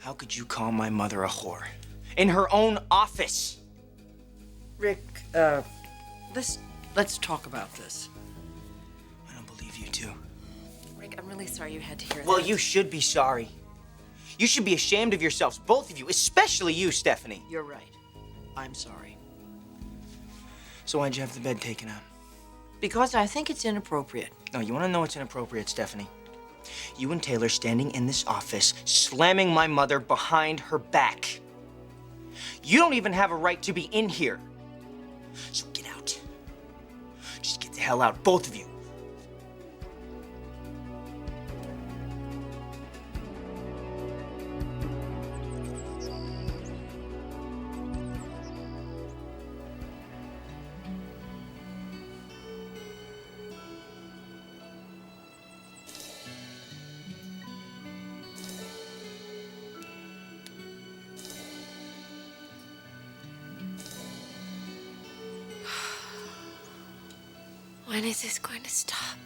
How could you call my mother a whore? In her own office! Rick, let's talk about this. I don't believe you two. Rick, I'm really sorry you had to hear that. Well, you should be sorry. You should be ashamed of yourselves, both of you, especially you, Stephanie. You're right. I'm sorry. So why'd you have the bed taken out? Because I think it's inappropriate. No, you want to know what's inappropriate, Stephanie? You and Taylor standing in this office, slamming my mother behind her back. You don't even have a right to be in here. So get out. Just get the hell out, both of you. When is this going to stop?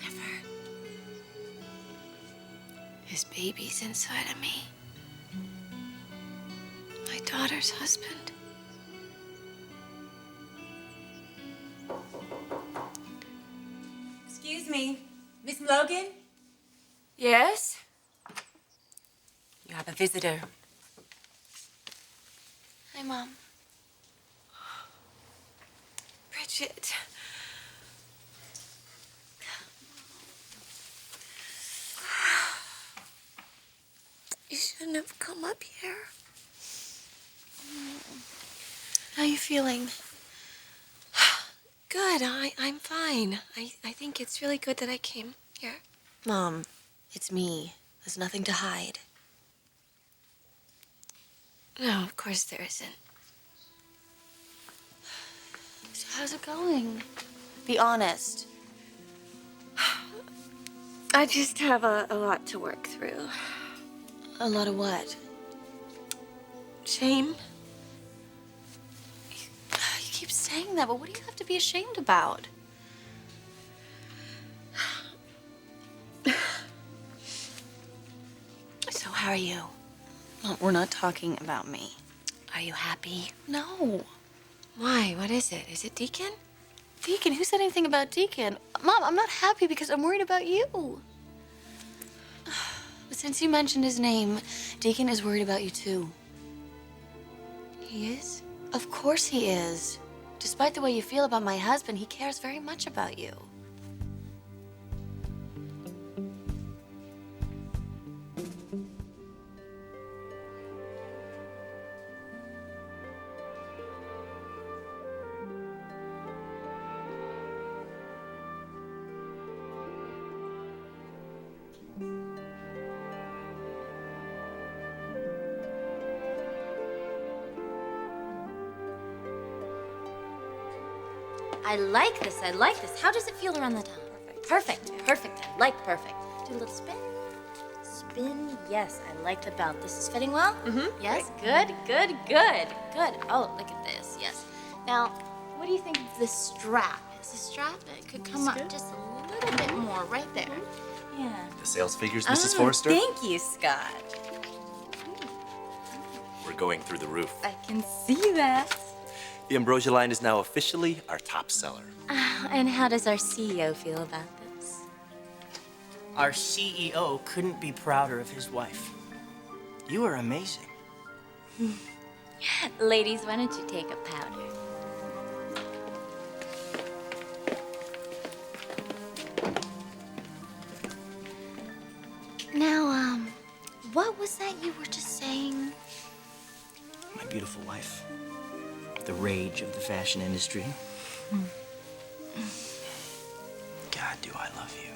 Never. His baby's inside of me. My daughter's husband. Excuse me, Miss Logan? Yes? You have a visitor. Hi, Mom. Bridget. You shouldn't have come up here. How are you feeling? Good. I'm fine. I think it's really good that I came here. Mom, it's me. There's nothing to hide. No, of course there isn't. So how's it going? Be honest. I just have a lot to work through. A lot of what? Shame. You keep saying that, but what do you have to be ashamed about? So how are you? We're not talking about me. Are you happy? No. Why? What is it? Is it Deacon? Deacon? Who said anything about Deacon? Mom, I'm not happy because I'm worried about you. But since you mentioned his name, Deacon is worried about you too. He is? Of course he is. Despite the way you feel about my husband, he cares very much about you. I like this. I like this. How does it feel around the top? Perfect. Perfect. I like perfect. Do a little spin. Spin. Yes, I like the belt. This is fitting well? Mm-hmm. Yes. Good. Good. Good. Good. Oh, look at this. Yes. Now, what do you think of the strap? Is the strap? It could come up just a little bit more right there. Yeah. The sales figures, Mrs. Forrester? Thank you, Scott. We're going through the roof. I can see that. The Ambrosia line is now officially our top seller. And how does our CEO feel about this? Our CEO couldn't be prouder of his wife. You are amazing. Ladies, why don't you take a powder? Now, what was that you were just saying? My beautiful wife. The rage of the fashion industry. God, do I love you.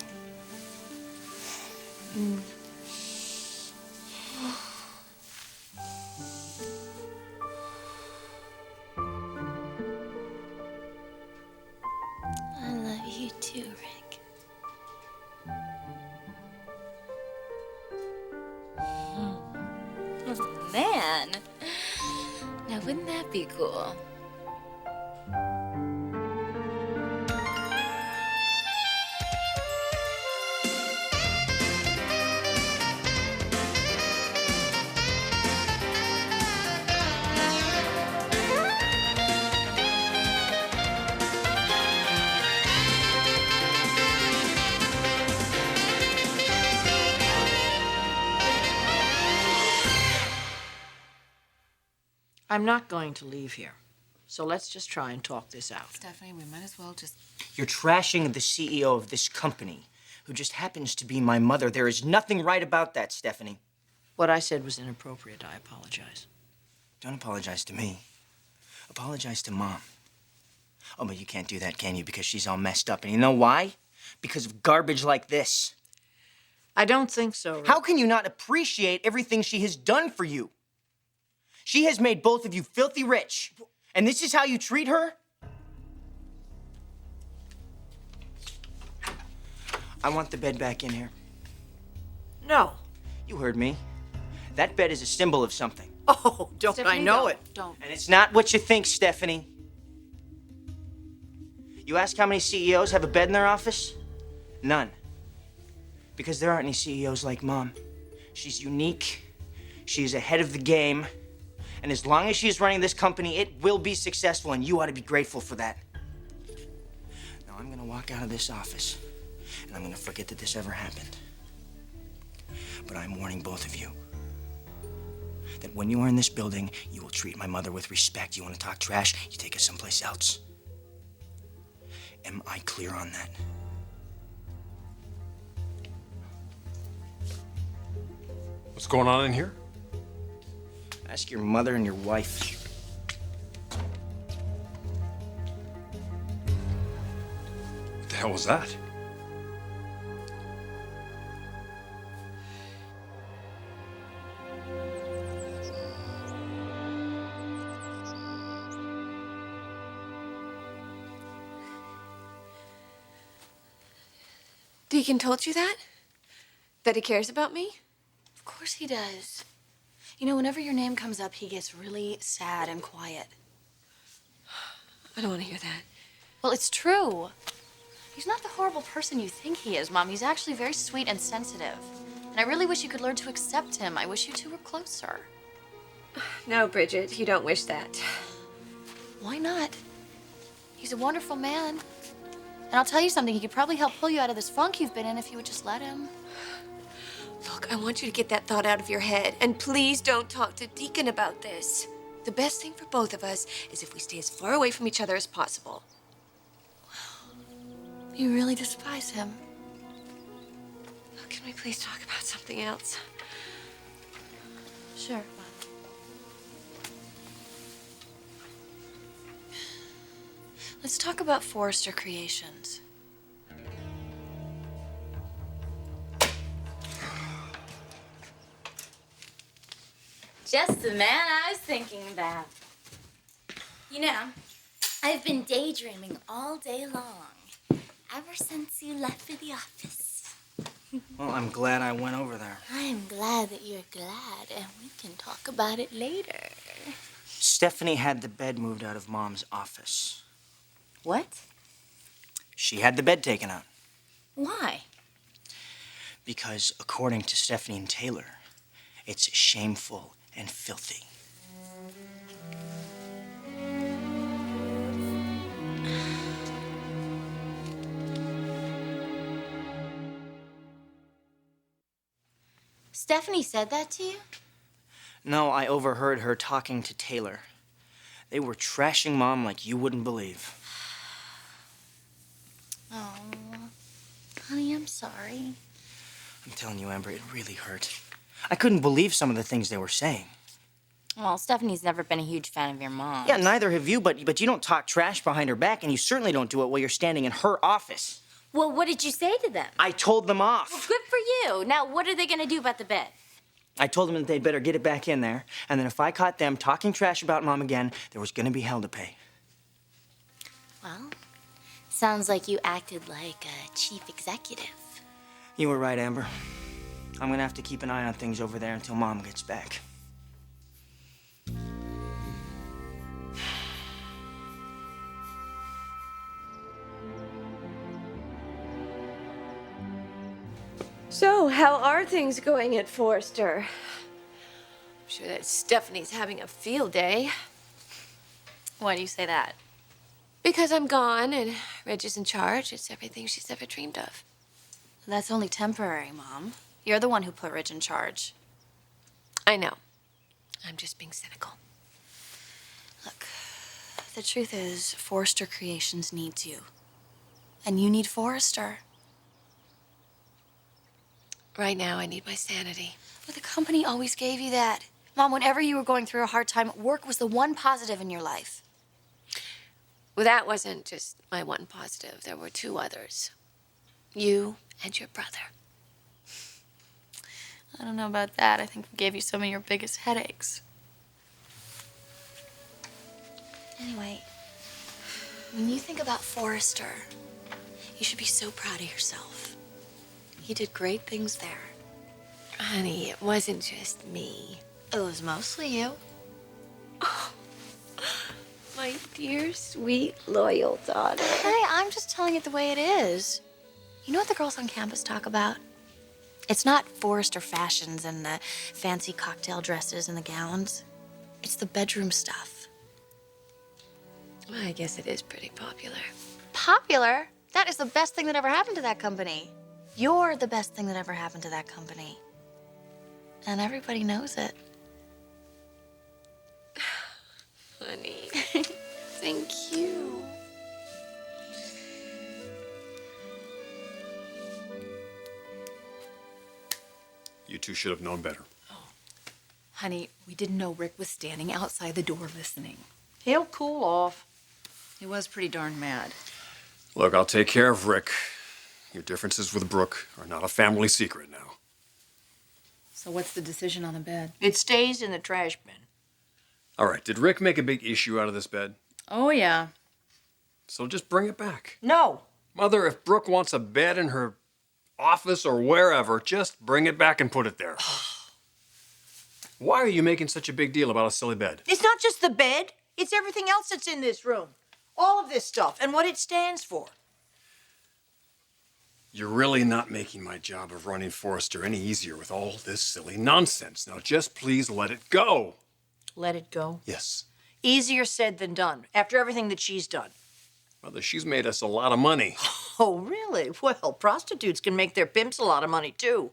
I love you too, Rick. Oh, man. Now, wouldn't that be cool? I'm not going to leave here. So let's just try and talk this out. Stephanie, we might as well just... You're trashing the CEO of this company, who just happens to be my mother. There is nothing right about that, Stephanie. What I said was inappropriate. I apologize. Don't apologize to me. Apologize to Mom. Oh, but you can't do that, can you? Because she's all messed up. And you know why? Because of garbage like this. I don't think so, Rick. How can you not appreciate everything she has done for you? She has made both of you filthy rich. And this is how you treat her? I want the bed back in here. No. You heard me. That bed is a symbol of something. Oh, don't I Stephanie, know don't. it? Don't. And it's not what you think, Stephanie. You ask how many CEOs have a bed in their office? None. Because there aren't any CEOs like Mom. She's unique. She's ahead of the game. And as long as she's running this company, it will be successful, and you ought to be grateful for that. Now, I'm gonna walk out of this office, and I'm gonna forget that this ever happened. But I'm warning both of you that when you are in this building, you will treat my mother with respect. You wanna talk trash, you take us someplace else. Am I clear on that? What's going on in here? Ask your mother and your wife. What the hell was that? Deacon told you that? That he cares about me? Of course he does. You know, whenever your name comes up, he gets really sad and quiet. I don't want to hear that. Well, it's true. He's not the horrible person you think he is, Mom. He's actually very sweet and sensitive. And I really wish you could learn to accept him. I wish you two were closer. No, Bridget, you don't wish that. Why not? He's a wonderful man. And I'll tell you something, he could probably help pull you out of this funk you've been in if you would just let him. Look, I want you to get that thought out of your head. And please don't talk to Deacon about this. The best thing for both of us is if we stay as far away from each other as possible. You really despise him. Oh, can we please talk about something else? Sure, Mom. Let's talk about Forrester Creations. Just the man I was thinking about. You know, I've been daydreaming all day long, ever since you left for the office. Well, I'm glad I went over there. I'm glad that you're glad, and we can talk about it later. Stephanie had the bed moved out of Mom's office. What? She had the bed taken out. Why? Because according to Stephanie and Taylor, it's shameful and filthy. Stephanie said that to you? No, I overheard her talking to Taylor. They were trashing Mom like you wouldn't believe. Oh, honey, I'm sorry. I'm telling you, Amber, it really hurt. I couldn't believe some of the things they were saying. Well, Stephanie's never been a huge fan of your mom. Yeah, neither have you, but you don't talk trash behind her back, and you certainly don't do it while you're standing in her office. Well, what did you say to them? I told them off. Well, good for you. Now, what are they going to do about the bed? I told them that they'd better get it back in there, and then if I caught them talking trash about Mom again, there was gonna be hell to pay. Well, sounds like you acted like a chief executive. You were right, Amber. I'm gonna have to keep an eye on things over there until Mom gets back. So, how are things going at Forrester? I'm sure that Stephanie's having a field day. Why do you say that? Because I'm gone and Reg is in charge. It's everything she's ever dreamed of. That's only temporary, Mom. You're the one who put Rich in charge. I know. I'm just being cynical. Look, the truth is, Forrester Creations needs you. And you need Forrester. Right now, I need my sanity. But the company always gave you that. Mom, whenever you were going through a hard time, work was the one positive in your life. Well, that wasn't just my one positive. There were two others. You and your brother. I don't know about that. I think we gave you some of your biggest headaches. Anyway, when you think about Forrester, you should be so proud of yourself. You did great things there. Honey, it wasn't just me. It was mostly you. My dear, sweet, loyal daughter. Hey, I'm just telling it the way it is. You know what the girls on campus talk about? It's not Forrester fashions and the fancy cocktail dresses and the gowns. It's the bedroom stuff. Well, I guess it is pretty popular. Popular? That is the best thing that ever happened to that company. You're the best thing that ever happened to that company. And everybody knows it. Honey, thank you. You two should have known better. Honey, we didn't know Rick was standing outside the door listening. He'll cool off. He was pretty darn mad. Look, I'll take care of Rick. Your differences with Brooke are not a family secret now. So what's the decision on the bed? It stays in the trash bin. All right, did Rick make a big issue out of this bed? Oh, yeah. So just bring it back. No. Mother, if Brooke wants a bed in her office or wherever, just bring it back and put it there. Why are you making such a big deal about a silly bed? It's not just the bed. It's everything else that's in this room. All of this stuff and what it stands for. You're really not making my job of running Forrester any easier with all this silly nonsense. Now just please let it go. Let it go. Yes. Easier said than done, after everything that she's done. Mother, she's made us a lot of money. Oh, really? Well, prostitutes can make their pimps a lot of money, too.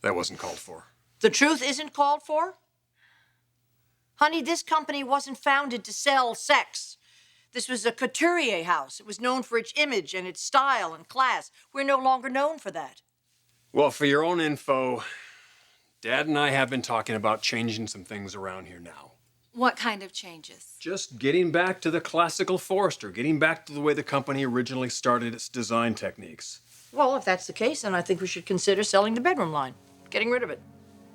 That wasn't called for. The truth isn't called for? Honey, this company wasn't founded to sell sex. This was a couturier house. It was known for its image and its style and class. We're no longer known for that. Well, for your own info, Dad and I have been talking about changing some things around here now. What kind of changes? Just getting back to the classical Forrester, getting back to the way the company originally started its design techniques. Well, if that's the case, then I think we should consider selling the bedroom line, getting rid of it.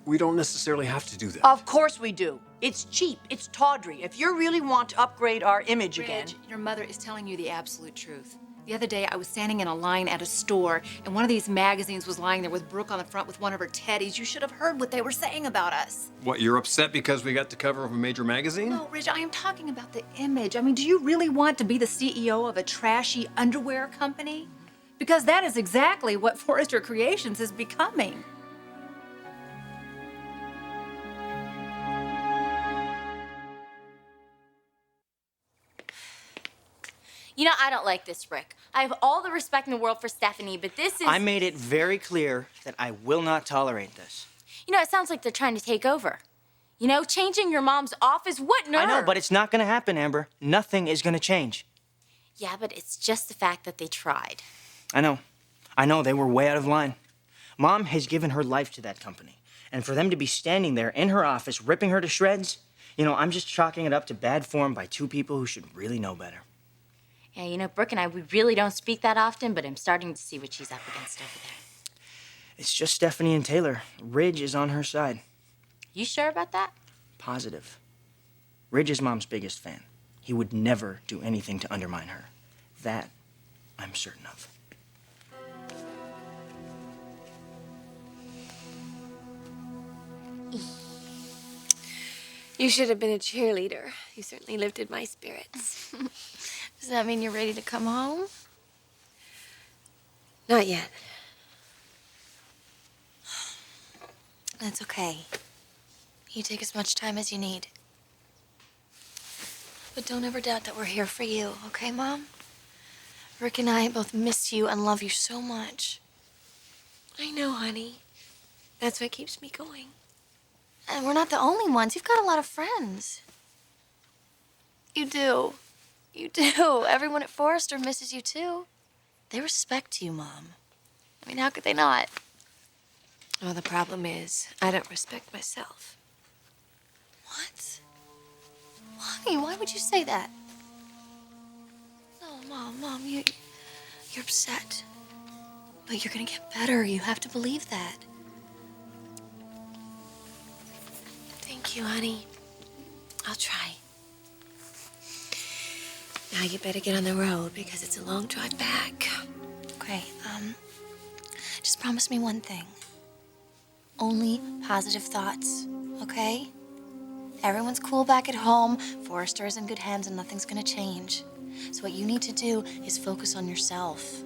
We don't necessarily have to do that. Of course we do. It's cheap. It's tawdry. If you really want to upgrade our image again... Bridge, your mother is telling you the absolute truth. The other day, I was standing in a line at a store, and one of these magazines was lying there with Brooke on the front with one of her teddies. You should have heard what they were saying about us. What, you're upset because we got the cover of a major magazine? No, Ridge, I am talking about the image. I mean, do you really want to be the CEO of a trashy underwear company? Because that is exactly what Forrester Creations is becoming. You know, I don't like this, Rick. I have all the respect in the world for Stephanie, but this is... I made it very clear that I will not tolerate this. You know, it sounds like they're trying to take over. You know, changing your mom's office, what nerve? I know, but it's not gonna happen, Amber. Nothing is gonna change. Yeah, but it's just the fact that they tried. I know, they were way out of line. Mom has given her life to that company. And for them to be standing there in her office, ripping her to shreds, you know, I'm just chalking it up to bad form by two people who should really know better. Yeah, you know, Brooke and I, we really don't speak that often, but I'm starting to see what she's up against over there. It's just Stephanie and Taylor. Ridge is on her side. You sure about that? Positive. Ridge is Mom's biggest fan. He would never do anything to undermine her. That I'm certain of. You should have been a cheerleader. You certainly lifted my spirits. Does that mean you're ready to come home? Not yet. That's okay. You take as much time as you need. But don't ever doubt that we're here for you, okay, Mom? Rick and I both miss you and love you so much. I know, honey. That's what keeps me going. And we're not the only ones. You've got a lot of friends. You do. You do. Everyone at Forrester misses you, too. They respect you, Mom. I mean, how could they not? Well, the problem is, I don't respect myself. What? Why? Why would you say that? No, Mom, you're upset. But you're gonna get better. You have to believe that. Thank you, honey. I'll try. Now you better get on the road because it's a long drive back. Okay, just promise me one thing. Only positive thoughts, okay? Everyone's cool back at home. Forrester is in good hands and nothing's gonna change. So what you need to do is focus on yourself.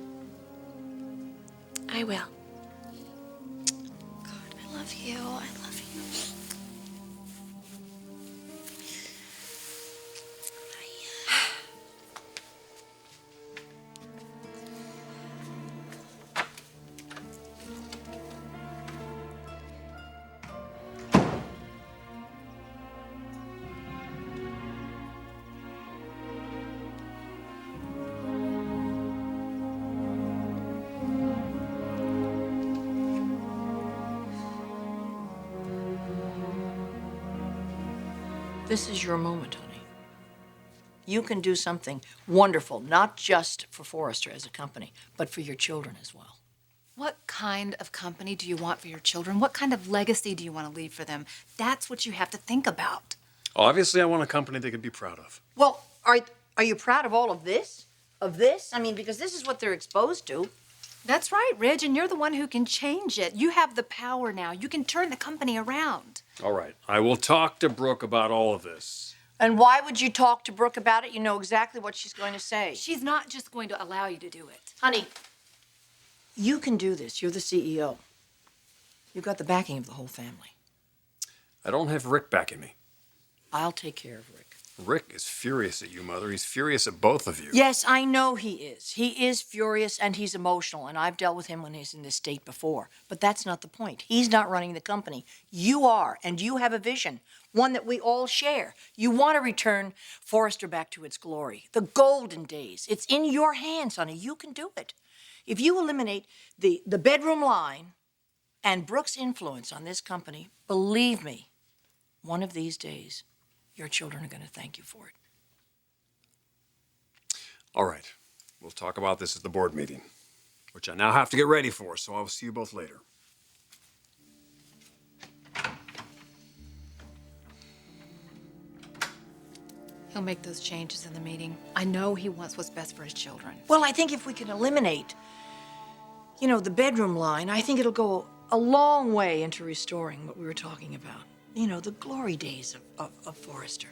I will. God, I love you. I love you. This is your moment, honey. You can do something wonderful, not just for Forrester as a company, but for your children as well. What kind of company do you want for your children? What kind of legacy do you want to leave for them? That's what you have to think about. Obviously, I want a company they can be proud of. Well, are you proud of all of this? Of this? I mean, because this is what they're exposed to. That's right, Ridge, and you're the one who can change it. You have the power now. You can turn the company around. All right, I will talk to Brooke about all of this. And why would you talk to Brooke about it? You know exactly what she's going to say. She's not just going to allow you to do it. Honey, you can do this. You're the CEO. You've got the backing of the whole family. I don't have Rick backing me. I'll take care of Rick. Rick is furious at you, Mother. He's furious at both of you. Yes, I know he is. He is furious and he's emotional, and I've dealt with him when he's in this state before. But that's not the point. He's not running the company. You are, and you have a vision, one that we all share. You want to return Forrester back to its glory, the golden days. It's in your hands, honey. You can do it. If you eliminate the bedroom line and Brooke's influence on this company, believe me, one of these days, your children are going to thank you for it. All right, we'll talk about this at the board meeting, which I now have to get ready for, so I will see you both later. He'll make those changes in the meeting. I know he wants what's best for his children. Well, I think if we can eliminate, the bedroom line, I think it'll go a long way into restoring what we were talking about. The glory days of Forrester.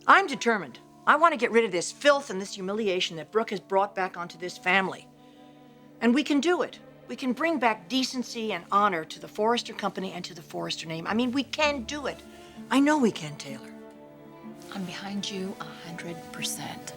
I'm determined. I want to get rid of this filth and this humiliation that Brooke has brought back onto this family. And we can do it. We can bring back decency and honor to the Forrester company and to the Forrester name. I mean, we can do it. I know we can, Taylor. I'm behind you 100%.